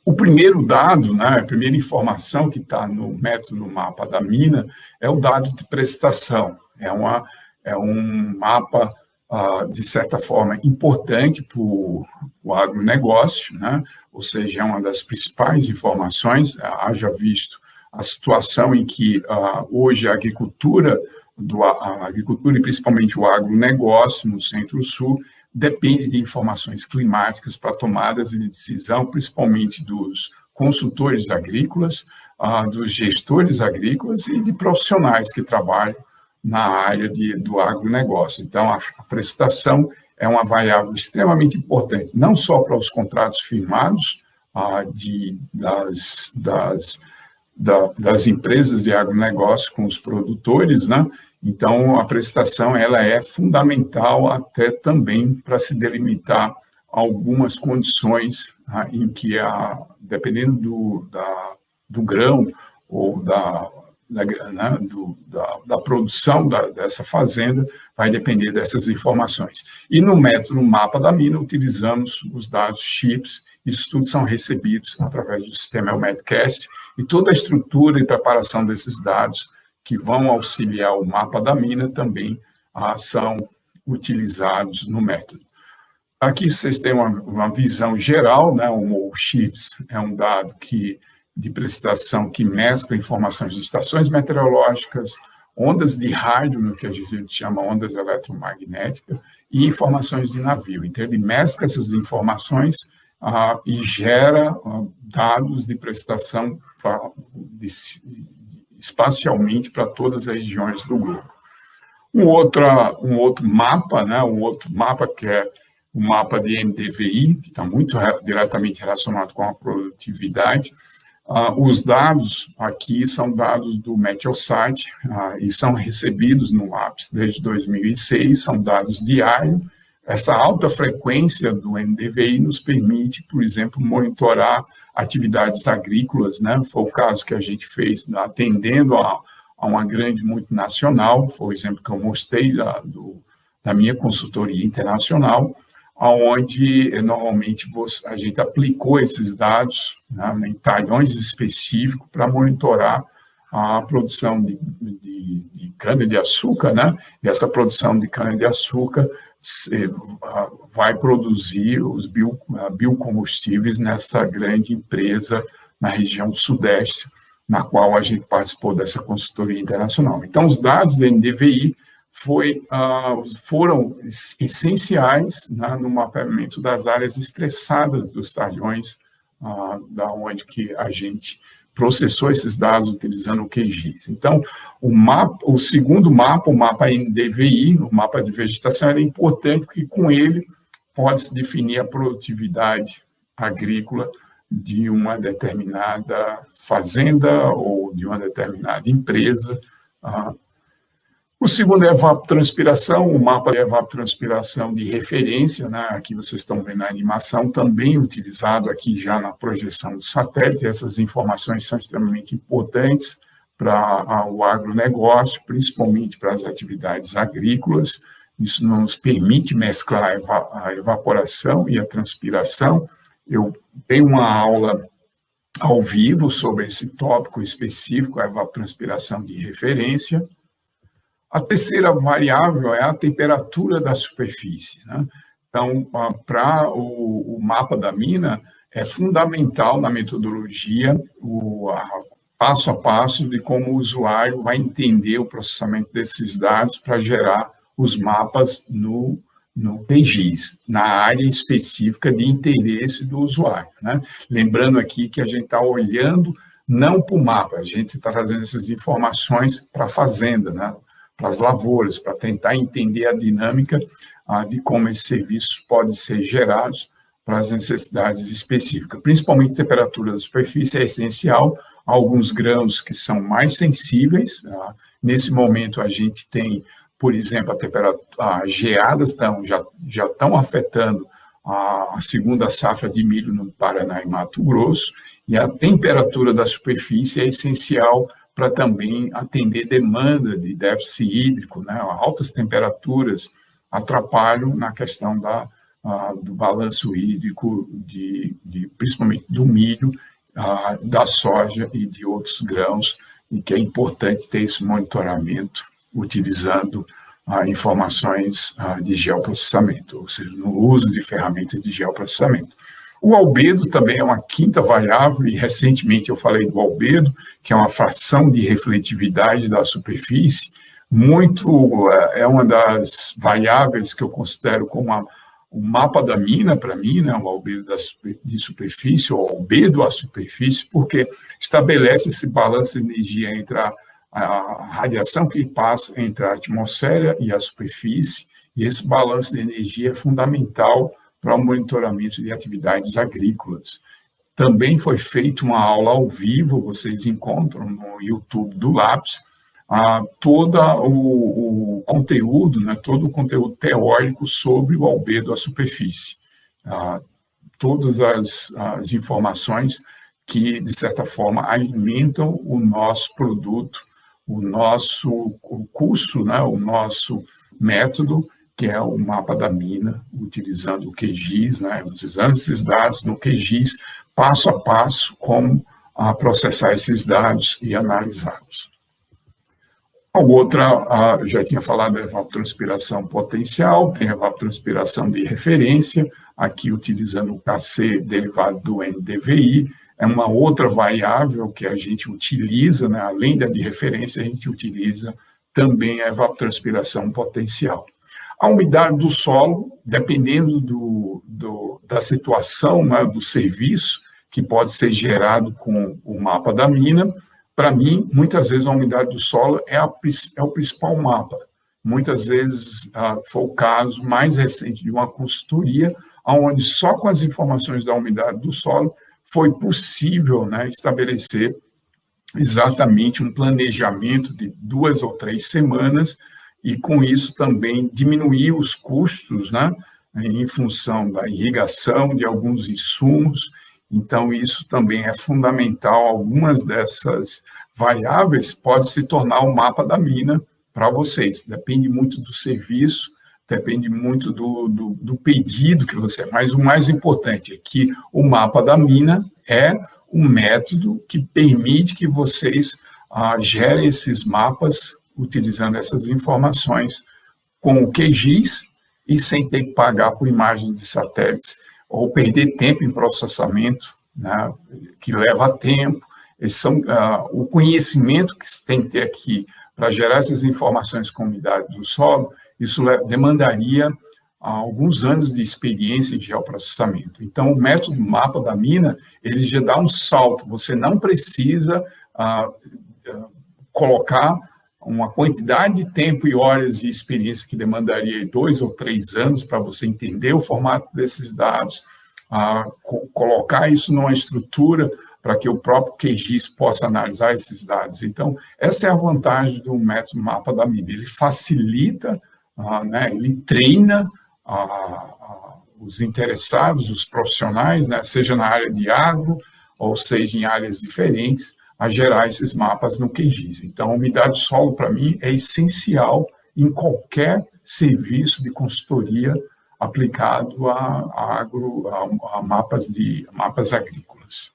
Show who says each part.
Speaker 1: O primeiro dado, né, a primeira informação que está no método mapa da mina é o dado de prestação. É um mapa, de certa forma, importante para o agronegócio, né? Ou seja, é uma das principais informações, haja visto a situação em que hoje a agricultura e principalmente o agronegócio no Centro-Sul depende de informações climáticas para tomadas de decisão, principalmente dos consultores agrícolas, dos gestores agrícolas e de profissionais que trabalham na área do agronegócio. Então, a prestação é uma variável extremamente importante, não só para os contratos firmados das empresas de agronegócio com os produtores, né? Então, a prestação ela é fundamental até também para se delimitar algumas condições em que, dependendo do grão ou da produção dessa fazenda, vai depender dessas informações. E no método mapa da mina, utilizamos os dados CHIPS, isso tudo são recebidos através do sistema ElMedCast, e toda a estrutura e preparação desses dados que vão auxiliar o mapa da mina também são utilizados no método. Aqui vocês têm uma visão geral, né? O CHIPS é um dado de prestação que mescla informações de estações meteorológicas, ondas de rádio, no que a gente chama ondas eletromagnéticas, e informações de navio. Então, ele mescla essas informações e gera dados de prestação espacialmente para todas as regiões do globo. Um outro mapa, né, que é o mapa de NDVI, que está muito diretamente relacionado com a produtividade. Os dados aqui são dados do Meteosat e são recebidos no APS desde 2006, são dados diários. Essa alta frequência do NDVI nos permite, por exemplo, monitorar atividades agrícolas, né? Foi o caso que a gente fez atendendo a uma grande multinacional, foi o exemplo que eu mostrei da minha consultoria internacional, onde normalmente a gente aplicou esses dados, né, em talhões específicos para monitorar a produção de cana-de-açúcar, né? E essa produção de cana-de-açúcar vai produzir os biocombustíveis nessa grande empresa na região sudeste, na qual a gente participou dessa consultoria internacional. Então, os dados do NDVI foram essenciais, né, no mapeamento das áreas estressadas dos talhões, da onde que a gente processou esses dados utilizando o QGIS. Então, o segundo mapa, o mapa NDVI, o mapa de vegetação, é importante porque com ele pode-se definir a produtividade agrícola de uma determinada fazenda ou de uma determinada empresa. O segundo é a evapotranspiração, o mapa de evapotranspiração de referência, né? Aqui vocês estão vendo a animação, também utilizado aqui já na projeção do satélite. Essas informações são extremamente importantes para o agronegócio, principalmente para as atividades agrícolas. Isso nos permite mesclar a evaporação e a transpiração. Eu dei uma aula ao vivo sobre esse tópico específico, a evapotranspiração de referência. A terceira variável é a temperatura da superfície, né? Então, para o mapa da mina, é fundamental na metodologia o passo a passo de como o usuário vai entender o processamento desses dados para gerar os mapas no QGIS, na área específica de interesse do usuário, né? Lembrando aqui que a gente está olhando não para o mapa, a gente está trazendo essas informações para a fazenda, né? Para as lavouras, para tentar entender a dinâmica de como esses serviços podem ser gerados para as necessidades específicas. Principalmente a temperatura da superfície é essencial, alguns grãos que são mais sensíveis. Nesse momento, a gente tem, por exemplo, as geadas já estão afetando a segunda safra de milho no Paraná e Mato Grosso, e a temperatura da superfície é essencial para também atender demanda de déficit hídrico, né? Altas temperaturas atrapalham na questão do balanço hídrico, principalmente do milho, da soja e de outros grãos, e que é importante ter esse monitoramento utilizando informações de geoprocessamento, ou seja, no uso de ferramentas de geoprocessamento. O albedo também é uma quinta variável, e recentemente eu falei do albedo, que é uma fração de refletividade da superfície, é uma das variáveis que eu considero como o mapa da mina, para mim, né, o albedo de superfície, ou albedo à superfície, porque estabelece esse balanço de energia entre a radiação que passa entre a atmosfera e a superfície, e esse balanço de energia é fundamental para o monitoramento de atividades agrícolas. Também foi feita uma aula ao vivo, vocês encontram no YouTube do LAPS, todo o conteúdo, né, todo o conteúdo teórico sobre o albedo à superfície. Todas as informações que, de certa forma, alimentam o nosso produto, o curso, né, o nosso método, que é o mapa da mina, utilizando o QGIS, né, utilizando esses dados no QGIS, passo a passo, como processar esses dados e analisá-los. A outra, já tinha falado da evapotranspiração potencial, tem a evapotranspiração de referência, aqui utilizando o KC derivado do NDVI, é uma outra variável que a gente utiliza, né, além da de referência, a gente utiliza também a evapotranspiração potencial. A umidade do solo, dependendo da situação, né, do serviço, que pode ser gerado com o mapa da mina, para mim, muitas vezes a umidade do solo é o principal mapa. Muitas vezes foi o caso mais recente de uma consultoria, onde só com as informações da umidade do solo foi possível, né, estabelecer exatamente um planejamento de 2 ou 3 semanas, e com isso também diminuir os custos, né, em função da irrigação de alguns insumos. Então, isso também é fundamental. Algumas dessas variáveis podem se tornar o mapa da mina para vocês. Depende muito do serviço, depende muito do pedido que você... Mas o mais importante é que o mapa da mina é um método que permite que vocês gerem esses mapas utilizando essas informações com o QGIS e sem ter que pagar por imagens de satélites ou perder tempo em processamento, né, que leva tempo. O conhecimento que se tem que ter aqui para gerar essas informações com umidade do solo, isso demandaria alguns anos de experiência em geoprocessamento. Então, o método mapa da mina, ele já dá um salto. Você não precisa colocar uma quantidade de tempo e horas de experiência que demandaria 2 ou 3 anos para você entender o formato desses dados, colocar isso numa estrutura para que o próprio QGIS possa analisar esses dados. Então, essa é a vantagem do método mapa da mina. Ele facilita, né, ele treina os interessados, os profissionais, né, seja na área de agro ou seja em áreas diferentes, a gerar esses mapas no QGIS. Então, a umidade do solo, para mim, é essencial em qualquer serviço de consultoria aplicado a mapas agrícolas.